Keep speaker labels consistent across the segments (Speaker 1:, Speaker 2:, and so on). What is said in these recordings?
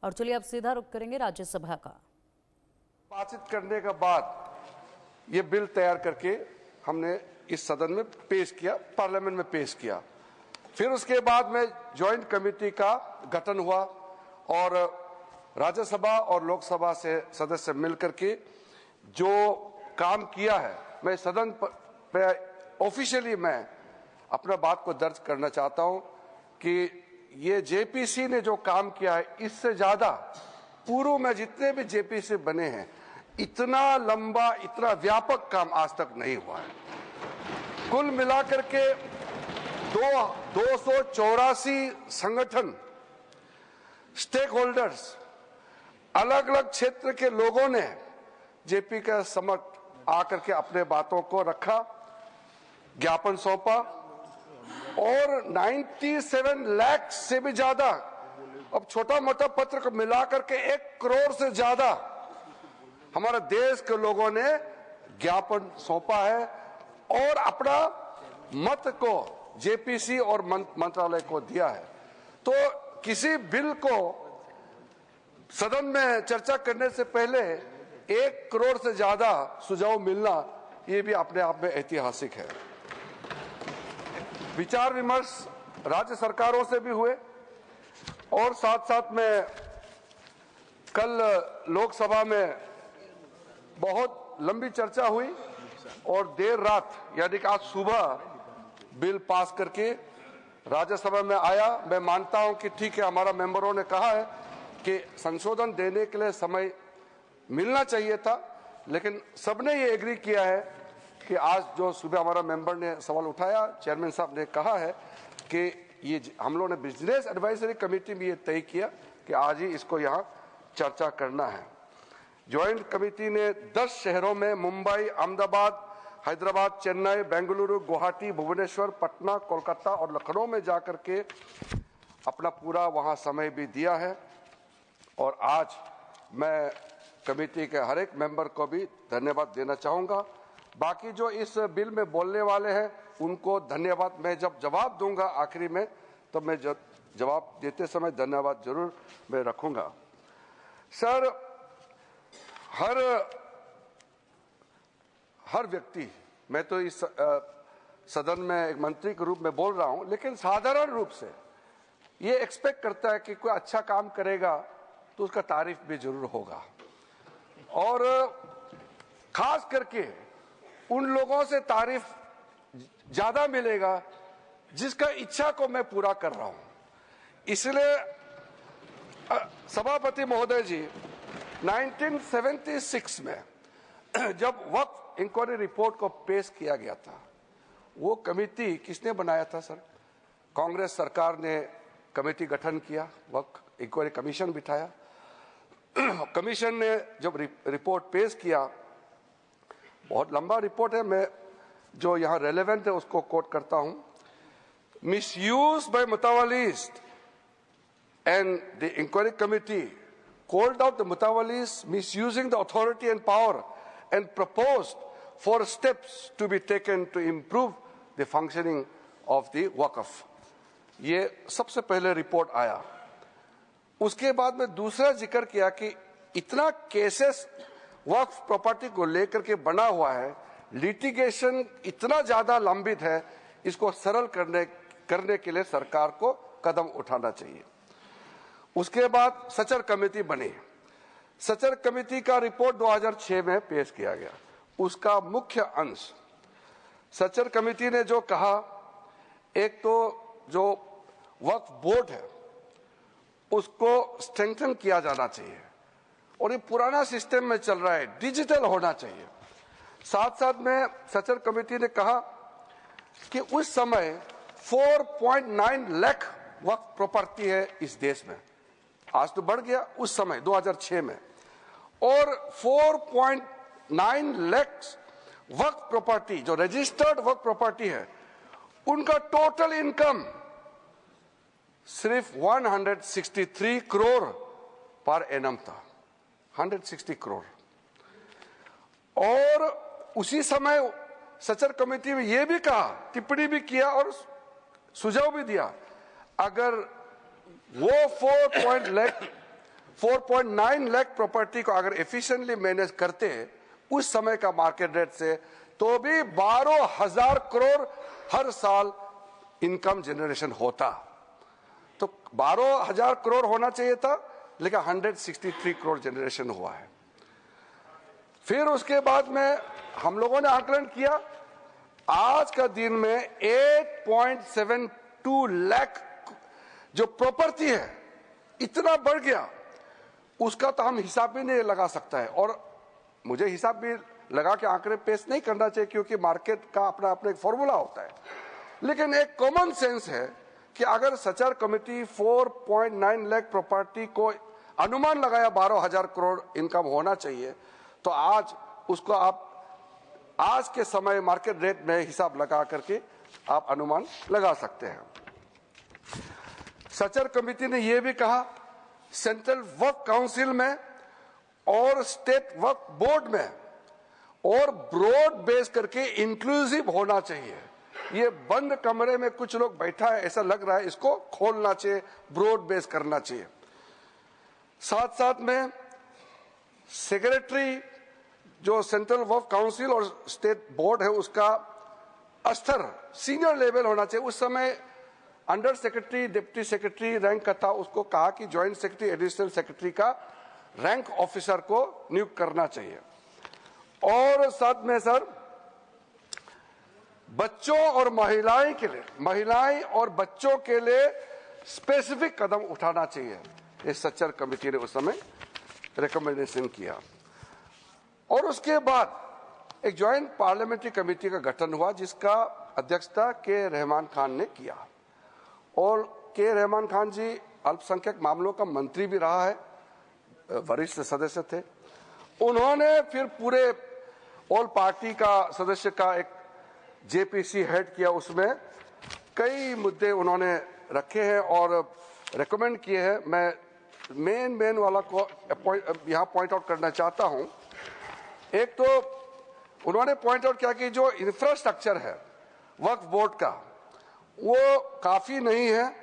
Speaker 1: और चलिए अब सीधा रुख करेंगे राज्यसभा का।
Speaker 2: बातचीत करने के बाद ये बिल तैयार करके हमने इस सदन में पेश किया, पार्लियामेंट में पेश किया। फिर उसके बाद में ज्वाइंट कमेटी का गठन हुआ और राज्यसभा और लोकसभा से सदस्य मिलकर के जो काम किया है, मैं सदन पे ऑफिशियली मैं अपना बात को दर्ज करना चाहता हूं कि ये जेपीसी ने जो काम किया है, इससे ज्यादा पूर्व में जितने भी जेपीसी बने हैं, इतना लंबा, इतना व्यापक काम आज तक नहीं हुआ है। कुल मिलाकर के 284 संगठन, स्टेक होल्डर्स, अलग अलग क्षेत्र के लोगों ने जेपी के समक्ष आकर के अपने बातों को रखा, ज्ञापन सौंपा और 97 लाख से भी ज्यादा, अब छोटा मोटा पत्र को मिलाकर के 1 करोड़ से ज्यादा हमारे देश के लोगों ने ज्ञापन सौंपा है और अपना मत को जेपीसी और मंत्रालय को दिया है। तो किसी बिल को सदन में चर्चा करने से पहले 1 करोड़ से ज्यादा सुझाव मिलना, ये भी अपने आप में ऐतिहासिक है। विचार विमर्श राज्य सरकारों से भी हुए और साथ साथ में कल लोकसभा में बहुत लंबी चर्चा हुई और देर रात यानी कि आज सुबह बिल पास करके राज्यसभा में आया। मैं मानता हूं कि ठीक है, हमारा मेंबरों ने कहा है कि संशोधन देने के लिए समय मिलना चाहिए था, लेकिन सबने ये एग्री किया है कि आज जो सुबह हमारा मेंबर ने सवाल उठाया, चेयरमैन साहब ने कहा है कि ये हम लोगों ने बिजनेस एडवाइजरी कमेटी में ये तय किया कि आज ही इसको यहाँ चर्चा करना है। ज्वाइंट कमेटी ने 10 शहरों में मुंबई, अहमदाबाद, हैदराबाद, चेन्नई, बेंगलुरु, गुवाहाटी, भुवनेश्वर, पटना, कोलकाता और लखनऊ में जाकर के अपना पूरा वहां समय भी दिया है और आज मैं कमेटी के हर एक मेंबर को भी धन्यवाद देना चाहूंगा। बाकी जो इस बिल में बोलने वाले हैं उनको धन्यवाद, मैं जब जवाब दूंगा आखिरी में तो मैं जवाब देते समय धन्यवाद जरूर मैं रखूंगा। सर, हर व्यक्ति, मैं तो इस सदन में एक मंत्री के रूप में बोल रहा हूं, लेकिन साधारण रूप से ये एक्सपेक्ट करता है कि कोई अच्छा काम करेगा तो उसका तारीफ भी जरूर होगा और खास करके उन लोगों से तारीफ ज्यादा मिलेगा जिसका इच्छा को मैं पूरा कर रहा हूं। इसलिए सभापति महोदय जी, 1976 में जब वक्फ इंक्वायरी रिपोर्ट को पेश किया गया था, वो कमेटी किसने बनाया था सर? कांग्रेस सरकार ने कमेटी गठन किया, वक्फ इंक्वायरी कमीशन बिठाया। कमीशन ने जब रिपोर्ट पेश किया, बहुत लंबा रिपोर्ट है, मैं जो यहाँ रेलेवेंट है उसको कोट करता हूं। मिसयूज बाय मुतावालीज and the inquiry committee called out the Mutawalis misusing the authority and power and proposed 4 steps to be taken to improve the functioning of the Waqf। ये सबसे पहले रिपोर्ट आया। उसके बाद में दूसरा जिक्र किया कि इतना केसेस वक्फ प्रॉपर्टी को लेकर के बना हुआ है, लिटिगेशन इतना ज्यादा लंबित है, इसको सरल करने के लिए सरकार को कदम उठाना चाहिए। उसके बाद सचर कमेटी बनी। सचर कमेटी का रिपोर्ट 2006 में पेश किया गया। उसका मुख्य अंश सचर कमेटी ने जो कहा, एक तो जो वक्फ बोर्ड है उसको स्ट्रेंथन किया जाना चाहिए और ये पुराना सिस्टम में चल रहा है, डिजिटल होना चाहिए। साथ साथ में सचर कमेटी ने कहा कि उस समय 4.9 लाख वक्फ प्रॉपर्टी है इस देश में, आज तो बढ़ गया, उस समय 2006 में, और 4.9 लाख वक्फ प्रॉपर्टी जो रजिस्टर्ड वक्फ प्रॉपर्टी है, उनका टोटल इनकम सिर्फ 163 करोड़ पर एनम था, 160 करोड़। और उसी समय सचर कमेटी में यह भी कहा, टिप्पणी भी किया और सुझाव भी दिया, अगर वो 4.9 लाख प्रॉपर्टी को अगर एफिशिएंटली मैनेज करते उस समय का मार्केट रेट से, तो भी 12,000 करोड़ हर साल इनकम जनरेशन होता। तो 12,000 करोड़ होना चाहिए था, लेकिन 163 करोड़ जनरेशन हुआ है। फिर उसके बाद में हम लोगों ने आकलन किया, आज का दिन में 8.72 लाख जो प्रॉपर्टी है इतना बढ़ गया, उसका तो हम हिसाब भी नहीं लगा सकता है। और मुझे हिसाब भी लगा के आंकड़े पेश नहीं करना चाहिए, क्योंकि मार्केट का अपना अपना एक फॉर्मूला होता है। लेकिन एक कॉमन सेंस है कि अगर सचार कमेटी 4.9 लाख प्रॉपर्टी को अनुमान लगाया 12,000 करोड़ इनकम होना चाहिए, तो आज उसको आप आज के समय मार्केट रेट में हिसाब लगा करके आप अनुमान लगा सकते हैं। सचार कमेटी ने यह भी कहा, सेंट्रल वर्क काउंसिल में और स्टेट वर्क बोर्ड में और ब्रॉड बेस करके इंक्लूसिव होना चाहिए। ये बंद कमरे में कुछ लोग बैठा है ऐसा लग रहा है, इसको खोलना चाहिए, ब्रॉड बेस करना चाहिए। साथ साथ में सेक्रेटरी जो सेंट्रल वर्क काउंसिल और स्टेट बोर्ड है उसका स्तर सीनियर लेवल होना चाहिए। उस समय under secretary deputy secretary rank का था, उसको कहा कि ज्वाइंट सेक्रेटरी एडिशनल सेक्रेटरी का रैंक ऑफिसर को नियुक्त करना चाहिए। और साथ में सर बच्चों और महिलाएं और बच्चों के लिए स्पेसिफिक कदम उठाना चाहिए, इस सच्चर कमेटी ने उस समय रिकमेंडेशन किया। और उसके बाद एक ज्वाइंट पार्लियामेंट्री कमेटी का गठन हुआ, जिसका अध्यक्षता के रहमान खान ने किया। और के रहमान खान जी अल्पसंख्यक मामलों का मंत्री भी रहा है, वरिष्ठ सदस्य थे। उन्होंने फिर पूरे ऑल पार्टी का सदस्य का एक जेपीसी हेड किया, उसमें कई मुद्दे उन्होंने रखे हैं और रेकमेंड किए हैं। मैं मेन वाला को यहाँ पॉइंट आउट करना चाहता हूँ। एक तो उन्होंने पॉइंट आउट किया कि जो इंफ्रास्ट्रक्चर है वक्फ बोर्ड का वो काफी नहीं है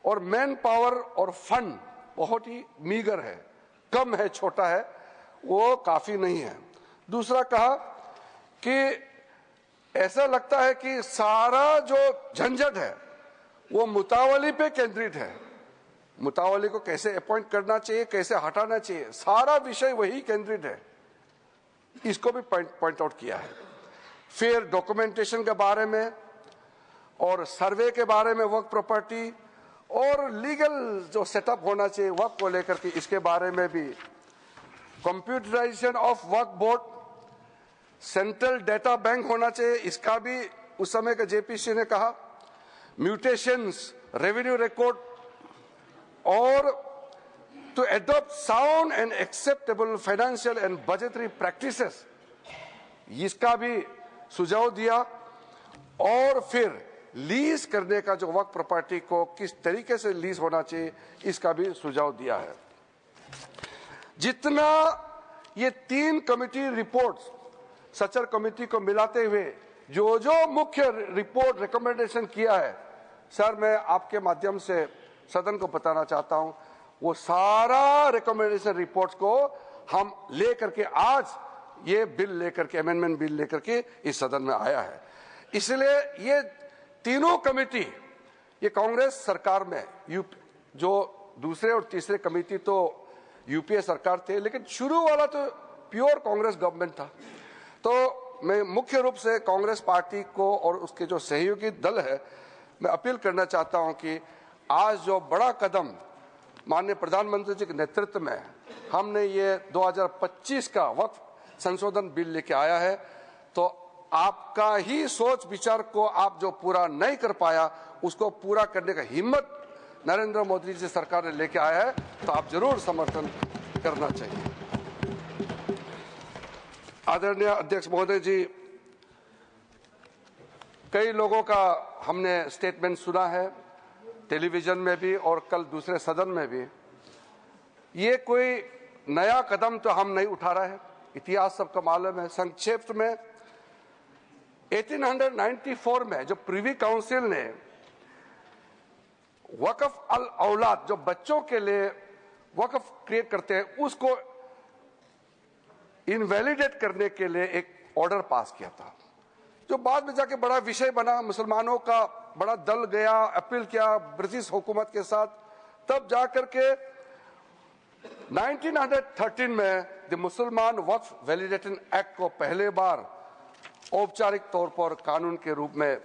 Speaker 2: और मैन पावर और फंड बहुत ही मीगर है, कम है, छोटा है, वो काफी नहीं है। दूसरा कहा कि ऐसा लगता है कि सारा जो झंझट है वो मुतावली पे केंद्रित है। मुतावली को कैसे अपॉइंट करना चाहिए, कैसे हटाना चाहिए, सारा विषय वही केंद्रित है। इसको भी पॉइंट आउट किया है। फिर डॉक्यूमेंटेशन के बारे में और सर्वे के बारे में वक्फ प्रॉपर्टी और लीगल जो सेटअप होना चाहिए वक्फ को लेकर के, इसके बारे में भी कंप्यूटराइजेशन ऑफ वक्फ बोर्ड, सेंट्रल डेटा बैंक होना चाहिए, इसका भी उस समय का जेपीसी ने कहा। म्यूटेशंस, रेवेन्यू रिकॉर्ड और to adopt sound and acceptable financial and budgetary practices, इसका भी सुझाव दिया। और फिर लीज करने का जो वक्फ प्रॉपर्टी को किस तरीके से लीज होना चाहिए, इसका भी सुझाव दिया है। जितना ये 3 कमेटी रिपोर्ट्स सचर कमेटी को मिलाते हुए जो मुख्य रिपोर्ट रिकमेंडेशन किया है, सर मैं आपके माध्यम से सदन को बताना चाहता हूं, वो सारा रिकमेंडेशन रिपोर्ट्स को हम लेकर के आज ये बिल लेकर के, अमेंडमेंट बिल लेकर के इस सदन में आया है। इसलिए ये तीनों कमेटी, ये कांग्रेस सरकार में जो दूसरे और तीसरे कमेटी तो यूपीए सरकार थे, लेकिन शुरू वाला तो प्योर कांग्रेस गवर्नमेंट था। तो मैं मुख्य रूप से कांग्रेस पार्टी को और उसके जो सहयोगी दल है, मैं अपील करना चाहता हूं कि आज जो बड़ा कदम माननीय प्रधानमंत्री जी के नेतृत्व में हमने ये 2025 का वक्फ संशोधन बिल लेके आया है, तो आपका ही सोच विचार को आप जो पूरा नहीं कर पाया, उसको पूरा करने का हिम्मत नरेंद्र मोदी जी सरकार ने लेके आया है, तो आप जरूर समर्थन करना चाहिए। आदरणीय अध्यक्ष महोदय जी, कई लोगों का हमने स्टेटमेंट सुना है, टेलीविजन में भी और कल दूसरे सदन में भी। ये कोई नया कदम तो हम नहीं उठा रहे हैं, इतिहास सबका मालूम है। संक्षेप में 1894 में जो प्रिवी काउंसिल ने वक्फ अल औलाद, जो बच्चों के लिए वक्फ क्रिएट करते हैं उसको इनवैलिडेट करने के लिए एक ऑर्डर पास किया था, जो बाद में जाके बड़ा विषय बना। मुसलमानों का बड़ा दल गया, अपील किया ब्रिटिश हुकूमत के साथ, तब जाकर के 1913 में द मुसलमान वक्फ वैलिडेशन एक्ट को पहले बार औपचारिक तौर पर कानून के रूप में